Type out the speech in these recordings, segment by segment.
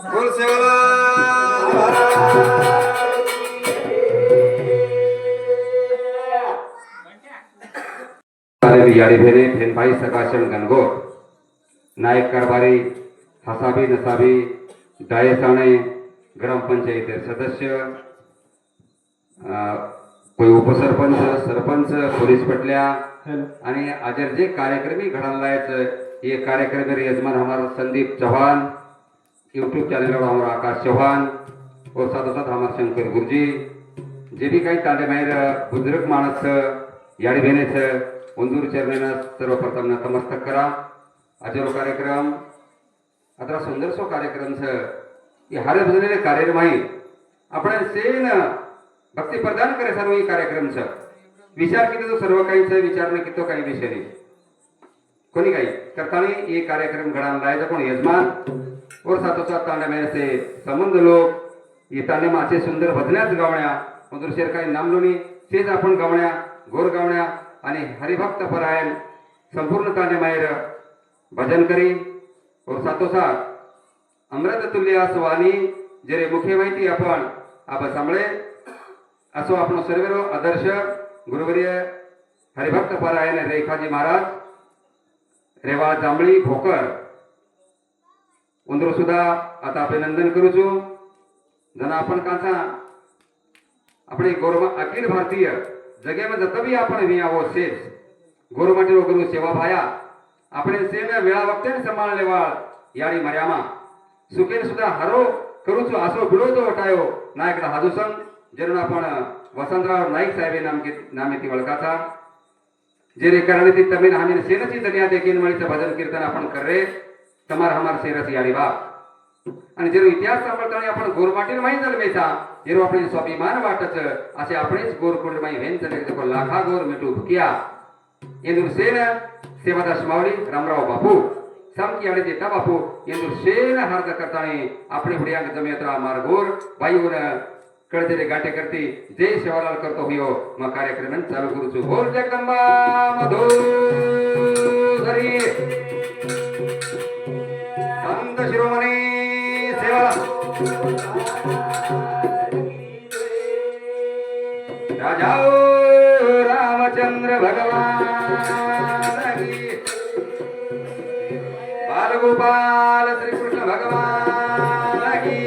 बोल सेवाला यारी भेरे फेन भाई सकाशन गणगो नायक कारभारी हसाबी नसाबी डायसाणे ग्राम पंचायत सदस्य कोई उपसरपंच सरपंच पोलीस पटल्या आणि अजर जे कार्यक्रमी घडायचं ये कार्यक्रम यजमान हमारा संदीप चौहान यूट्यूब चैनल हमारा आकाश चौहान और साथ साथ हमारा शंकर गुरुजी जे भी काही ताले माहेर बुजुर्ग माणस याडी भेनेच उंदूर चरणेनं सर्वप्रथम नतमस्तक करा अजरो कार्यक्रम अतरा सुंदर सो कार्यक्रम ये हारे भजलेले कार्यक्रम आहे आपण सेन भक्ती प्रदान करे सर्व ही कार्यक्रम विचार किती तो सर्व काही विचार कितो काही विषय नाही कोणी काही करताना ये कार्यक्रम घडान लायचा कोण यजमान और साथोसाथ तांडे मेरे से संबंध लोक ये तांडे माचे सुंदर भजण्याच गावण्या उंदूर शेर काही नामलोनी तेच आपण गावण्या गोर गावण्या आणि हरिभक्त परायण संपूर्ण तांडे माहेर भजन करी और साथोसाथ अमृत तुल्य वाणी जरे मुख्य माहिती आपण आप सांभळे असो आपण सर्व आदर्श गुरुवर्य हरिभक्त परायण रेखाजी महाराज रेवा जांभळी भोकर उंदर सुद्धा आता अभिनंदन करूचो जना आपण काचा આપણે ગૌરવ અખિલ ભારતીય જગ્યામાં જતા બી આપણે વી આવો છે ગૌરવ માટે રોગનું સેવા ભાયા આપણે સેને વેળા વખતે સંભાળ લેવા યારી મર્યામાં સુખેન સુધા હરો કરું છું આસો ભીડો તો વટાયો નાયકડા હાજુસન જેનું आपण वसंतराव नाईक साहेब नामेती वळखाचा जे रे करणे ती तमिन हामी सेनची दनिया देखील मळीचं भजन कीर्तन आपण करे तमार हमार सेरस यारी बा आणि जेरो इतिहास सांभाळताना आपण गोरमाटील माही जन्मेचा जेरो आपले स्वाभिमान वाटच असे आपणेच गोरकुंड माही वेन चले लाखा गोर मिटू भुकिया येंदूर सेन सेवादास मावळी रामराव बापू समकी आडे देता बापू येंदूर सेन हार्द करताना आपले हुडियांग जमेत्रा मार्गोर बाईवर कळते गाठे करते जय सेवालाल करतो होयो मग कार्यक्रम चालू करूचो बोल जगदंबा मधुरी संत शिरोमणी सेवा राजाओ रामचंद्र भगवान की बालगोपाल श्री कृष्ण भगवान की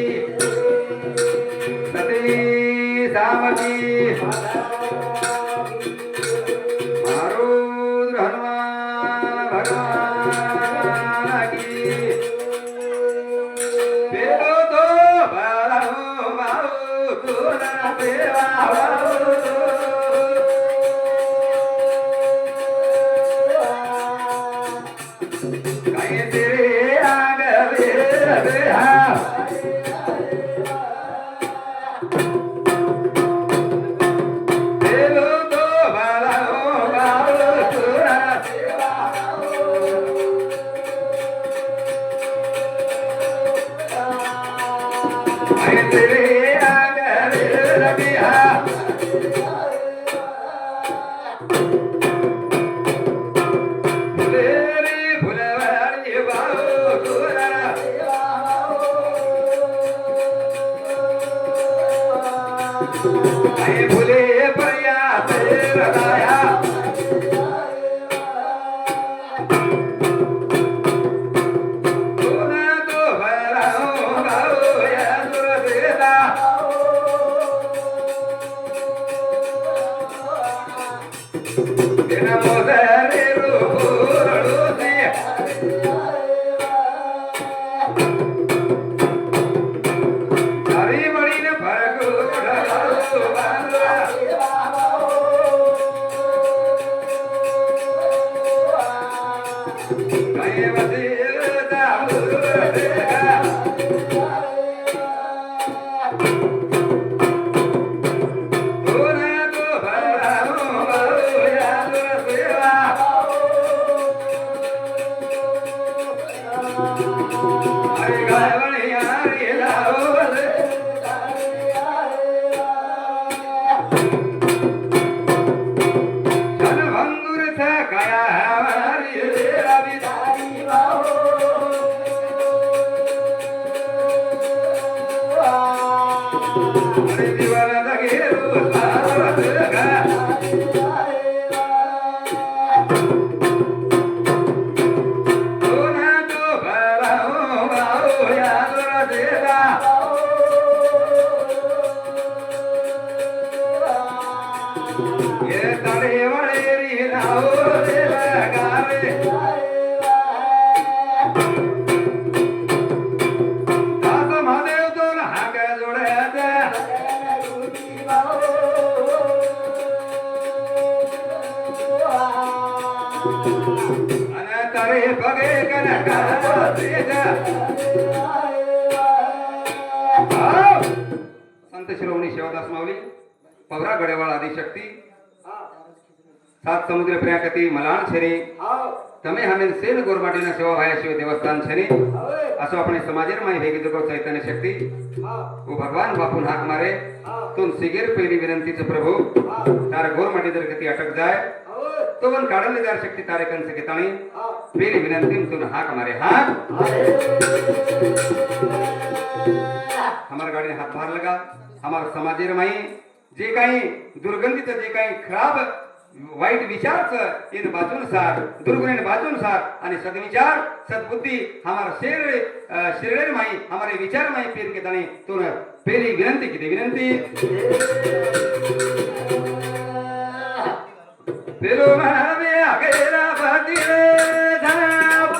सामकी मारुद्र हनुमान भगवान की पेलो तो बालू बाऊ तुरा देवा काय तेरे आगवे बेहा Kaya आणि दिवाला घेरू सावरत गा कोणा तो भराओ भाऊ या दुरादेला ये तडे वळेरी नाव देला गावे दास महादेव दोन हाक जोड्याचा आणि तडे बगे कनका देजा संत शिरोमणी शिवदास माऊली पवरा गडेवाळ आदिशक्ती सात समुद्र प्रियाकती मलाण छेनी તમે હમે સેન ગોરમાટીના સેવા ભાયા શિવ દેવસ્થાન છેની असो આપણે સમાજેર માં ભેગી જગો ચૈતન્ય શક્તિ ओ भगवान बापून हाक मारे तुम सिगेर पहिली विनंतीच प्रभू तार गोरमाटी जर गती अटक जाय तो वन काढले जार शक्ती तारेकन से केताणी पहिली विनंती तुम हाक मारे हाक हमार गाड़ी हाथ बाहर लगा हमार समाजेर माई जे काही दुर्गंधीचं जे काही खराब वाईट विचारच इन बाजूनुसार दुर्गुण बाजूनुसार आणि सद्विचार सद्बुद्धी हमार शरीर माई हमारे विचार माई पेर के दाने तो पहली विनंती की विनंती पेलो महावे अगेरा बदिरे धाम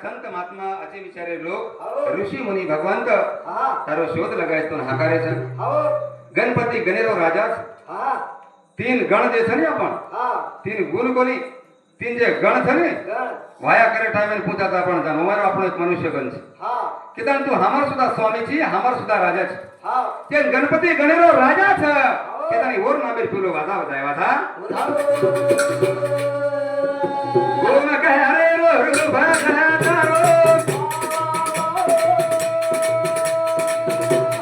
संत महात्मा असे विचारे लोक ऋषी मुनी भगवंत तारो शोध लगायतो हाकारेच गणपती गणेरो राजाच तीन गण जे छने आपण तीन गुण कोणी तीन जे गण छने वाया करे टाइम पूछा था आपण जानो मारो आपण एक मनुष्य गण छे किदान तू हमार सुद्धा स्वामी छी हमार सुद्धा राजा छे ते गणपती गणेरो राजा छ किदानी ओर नामे पिलो वाजा बजायवा था ओम कहरे रो भाषा तारो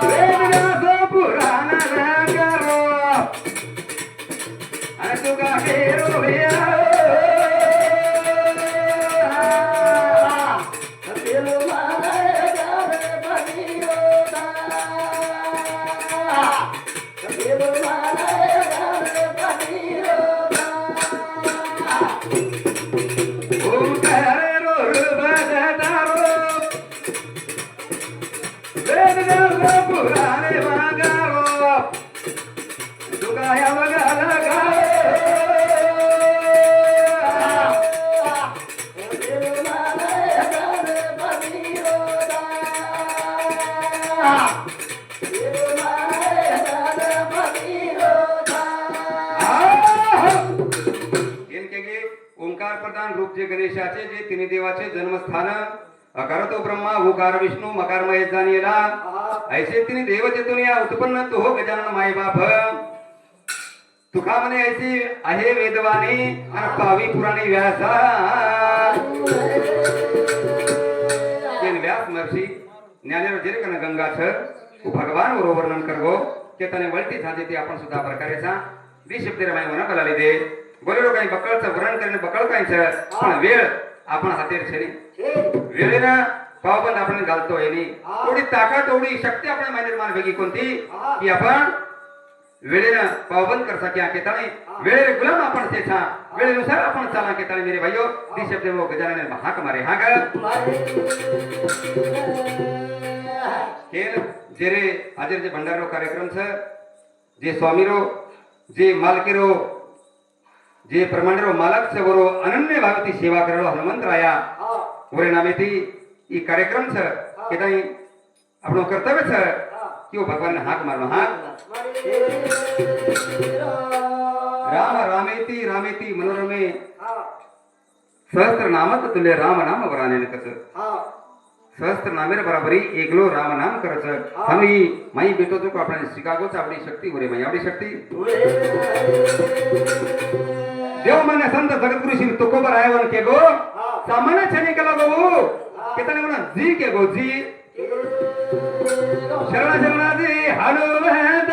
वेदना पुराण रागारो अरे तू का हेरो भैया ओंकार प्रधान रूप जे गणेशाचे जे तिन्ही देवाचे जन्मस्थान अकार तो ब्रह्मा उकार विष्णू मकार महेश जाणीला ऐसे तिने देव चेतून या उत्पन्न तो हो गजानन माय बाप तुका म्हणे ऐसी आहे वेदवाणी आणि पावी पुराणी व्यासा तेन व्यास महर्षि ज्ञानेर जेरे कन गंगा छ भगवान वर वर्णन करगो के तने वळती झाजे ती आपण सुद्धा प्रकारे सा दी शब्द रे माय मना बलाली दे बोलेलो काही बकळचं वर्णन करणे बकळ काय छ पण वेळ आपण हातेर छेनी वेळेना पावबंद आपण घालतो येनी थोडी ताकद थोडी शक्ती आपण माय निर्माण वेगी कोणती की आपण वेळेना पावबंद कर सक्या के तने वेळे गुलाम आपण ते छा वेळेनुसार आपण चाला के तने मेरे भाइयों दी शब्द वो गजानन हाक मारे हा ग केल जेरे आजर जे भंडारो कार्यक्रम छ जे स्वामीरो जे मालकीरो जे प्रमाणरो मालक छ वरो अनन्य भावती सेवा करेलो हनुमंत राया वरे नामेती ई कार्यक्रम छ के तई आपनो कर्तव्य छ कि वो भगवान हाक मारनो हाक राम रामेती रामेती मनोरमे सहस्त्र नामत तुल्य राम नाम वराने कस सहस्त्र नामेर बराबरी एकलो राम नाम करच हमी माई बेटो तो आपण शिकागो आपली शक्ती उरे माई आवडी शक्ती देव मान्य संत जगतगुरु श्री तुकोबर आयवन के गो सामान्य छने कला गो केतने म्हणा जी के गो जी शरण शरणा जी हालो वेद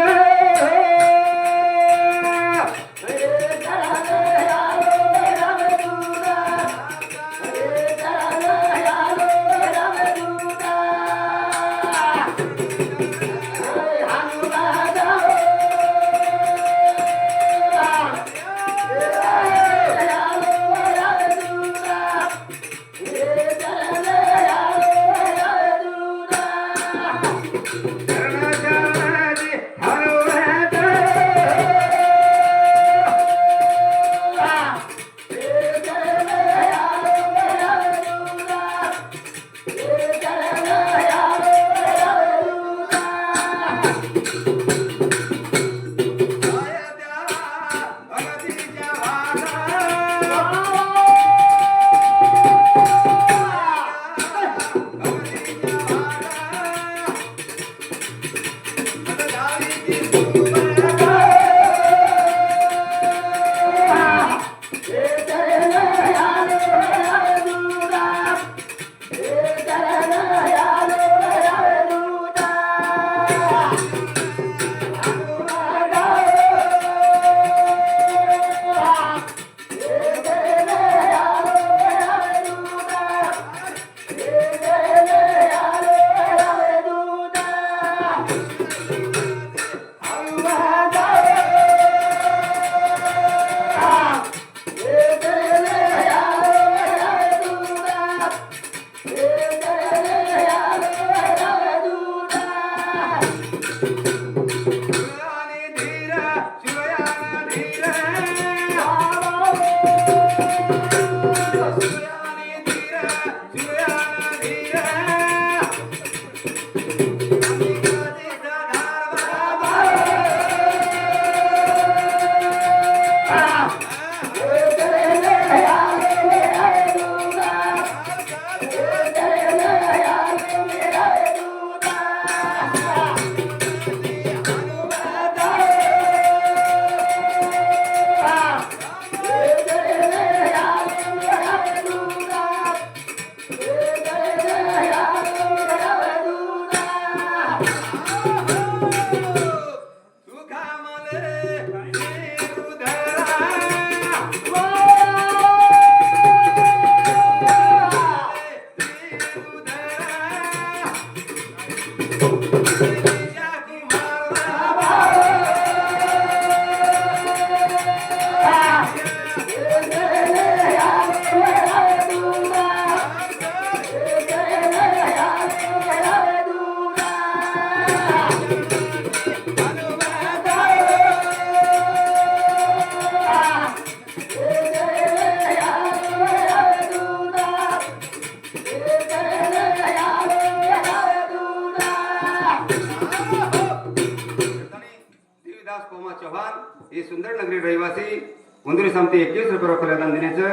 सुंदर नगरी रहिवासी वंदुरी समती 21 रुपये रोख दान दिनेचं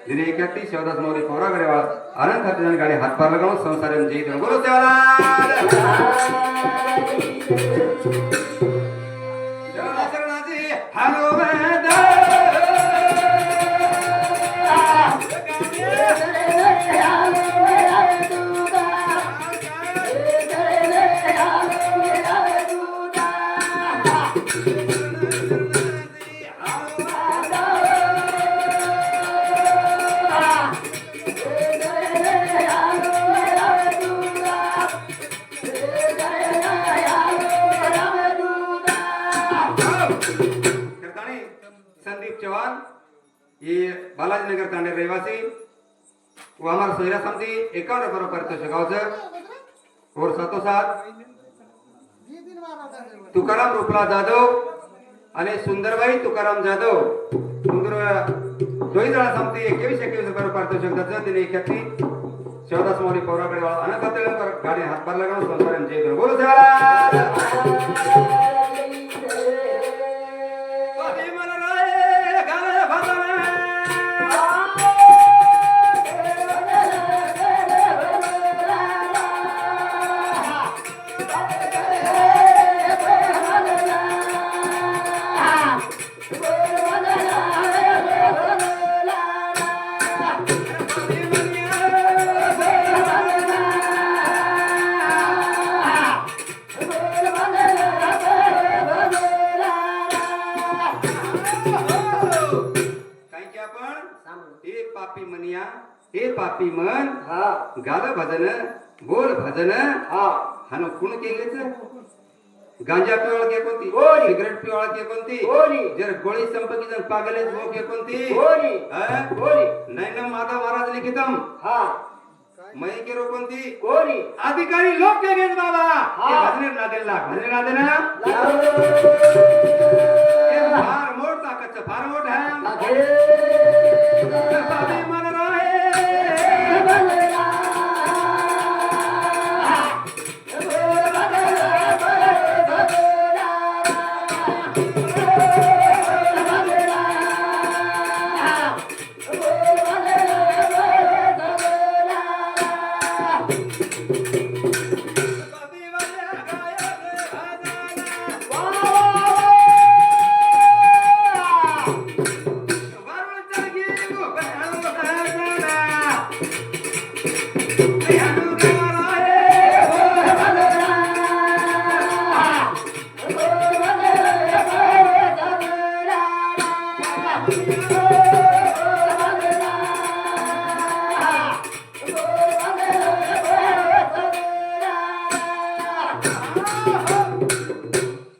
दिने 31 शिवदास मौली कोरा गडेवाळ आनंद खात्याने गाडी हातभार लगावून संसार जय देव बोलो सेवालाल शरणाची हॅलो संदीप चौहान ये बालाजी नगर तांडे रहिवासी वो हमारा सोयरा समती 51 रुपये पारितोषिक गावचं और साथोसाथ तुकाराम रूपला जाधव आणि सुंदरबाई तुकाराम जाधव सुंदर दोही जण समती 21 रुपये पारितोषिक द्यायचं तिने 31 शिवदास मौली पौराकडे अनंत गाडी हातभार लगावून संसार जय देव बोलो हे पापी मन गाल भजन बोल भजन हानो कुण केलेच गांजा पिवाळ के कोणती सिगरेट पिवाळ के कोणती जर गोळी संपकी जन पागले हो के कोणती नाही ना माता महाराज लिखितम मैं के रो कोणती अधिकारी लोक के गेज बाबा हे भजने ना देना हे फार मोठ ताकत फार मोठ है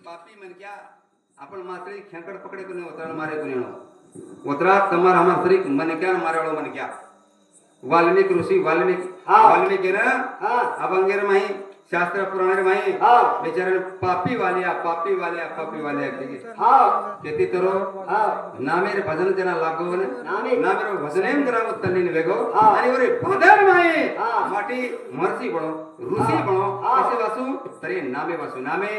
पापी मन आपण मात्र खेंकड पकडे कोणी उतराण मारे कोणी उतरा तमार हमार सरी मनक्या मारेवाळो मनक्या वाल्मिक ऋषी वाल्मिक ना अभंगेर माही शास्त्र पुराण माही बेचारे पापी वालिया केती तरो नामेर भजन तेना लागोवन नामेर भजनेम कराव तल्लीन वेगो आणि वरे भजन माही माटी मरसी बणो ऋषी बणो कसे वासू तरी नामे वासू नामे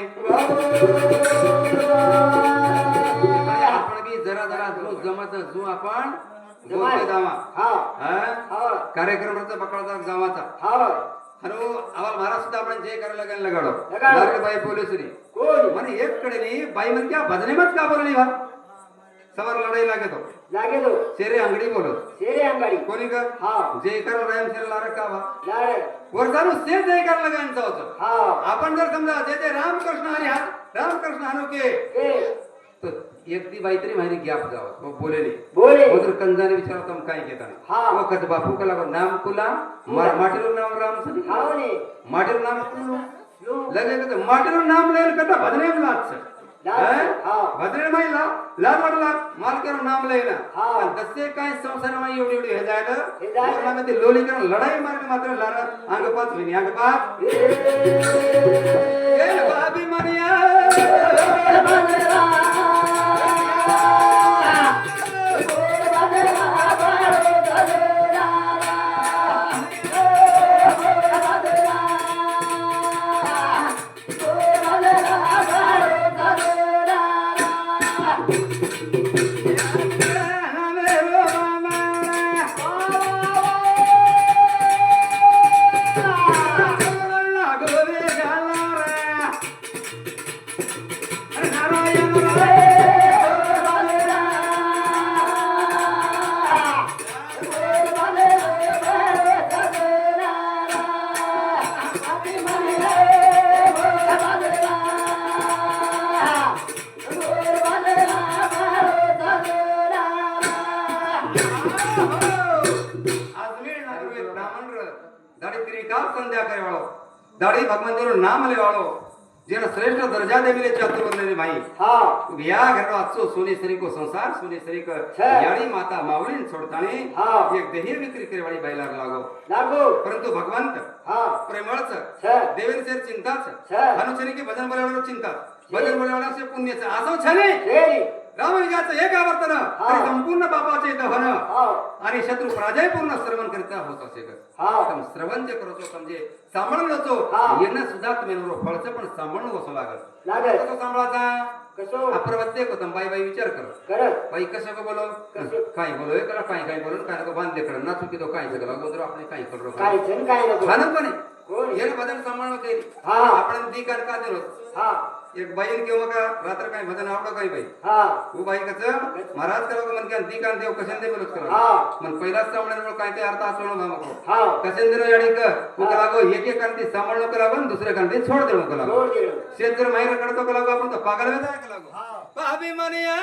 आपण बी जरा जो जमत जो आपण बोलते जावा कार्यक्रमाचा पकडता जावाचा हॅलो आवाल महाराज सुद्धा आपण जे करायला लागेल लगाडो बाई पोलिसनी कोण म्हणे एक कडे नाही बाई म्हणजे क्या भजने मत का बोलली भा सवार लढाई लागेतो शेरे अंगडी बोलो कोणी का जे कर राम शेर लार का भा वरदारू से जे कर लगायचं होतं आपण जर समजा जे रामकृष्ण हरी रामकृष्ण हनुके तो एक दी बाई तरी माहिती गॅप जावं वो बोले उधर कंजाने विचारतो तुम काय घेता वो कद बापू का लागो नाम कुला माटीलो नाम राम सदी माटीलो नाम लगे तो माटीलो नाम ले कदा भजने में लाच भजने में लाज वाटला मालकेरो नाम लेना पण दसे काय संसार में एवढी हे जायला और मध्ये लोली कर लढाई मार्ग मात्र लारा अंग पाच विनी अंग पाच ए बाबी मनिया अजमेर नगरे ब्राह्मण दाड़ी त्रिकाल संध्या करे वालो दाड़ी भगवान तेरो नाम ले वालो जेना श्रेष्ठ दर्जा दे मिले चातुर्वर्ण्य रे भाई हाँ या घरनो आजचो सोनेसरी को संसार सोनेसरी क छे. याडी माता मावळीन सोडतानी हाँ. एक देही विक्री करे वाली बाई लागो लागो परंतु भगवंत हाँ प्रेमळच छे. देवेन सेर चिंताच छे. हनुचरी के भजन बोलावणार चिंता भजन बोलावणार से पुण्यच असो छने शेरी राम विजयाचं एक आवर्तन तरी संपूर्ण पापाचे दहन हाँ आणि शत्रु पराजय पूर्ण श्रवण करता होत असे हाँ. तर श्रवण जे करतो म्हणजे सांभाळून होतो हाँ. येणं सुद्धा तुम्ही फळचं पण सांभाळून बसू लागल लागल कसं सांभाळाचा कसो अप्रत्येक होतं बाई बाई विचार कर करत बाई कसं का बोलो कसं? काय बोलो हे करा काय काय बोलून काय नको बांधले कर ना चुकी तो काय सगळं अगोदर आपण काय करू काय छन काय नको खानपणे कोण? येणं भजन सांभाळणं केली हा. आपण ती कर का दिलो हाँ एक बाईन किंवा का रात्र काय भजन आवडं काही बाई हाँ तू बाई कसं महाराज करा मन क्या दी कान देव कशाने दे बोलत करा हा. मन पहिलाच सांभाळण्यामुळे काय ते अर्थ असलो भामको हाँ कसेंद्र याडी कर तू लागो एक कांती सांभाळ नको लागो दुसऱ्या कांती सोड देऊ नको लागो जोड दिलं शेत जर माहेर कडतो का लागो आपण तर पागल वेदा का लागो हाँ अभिमानिया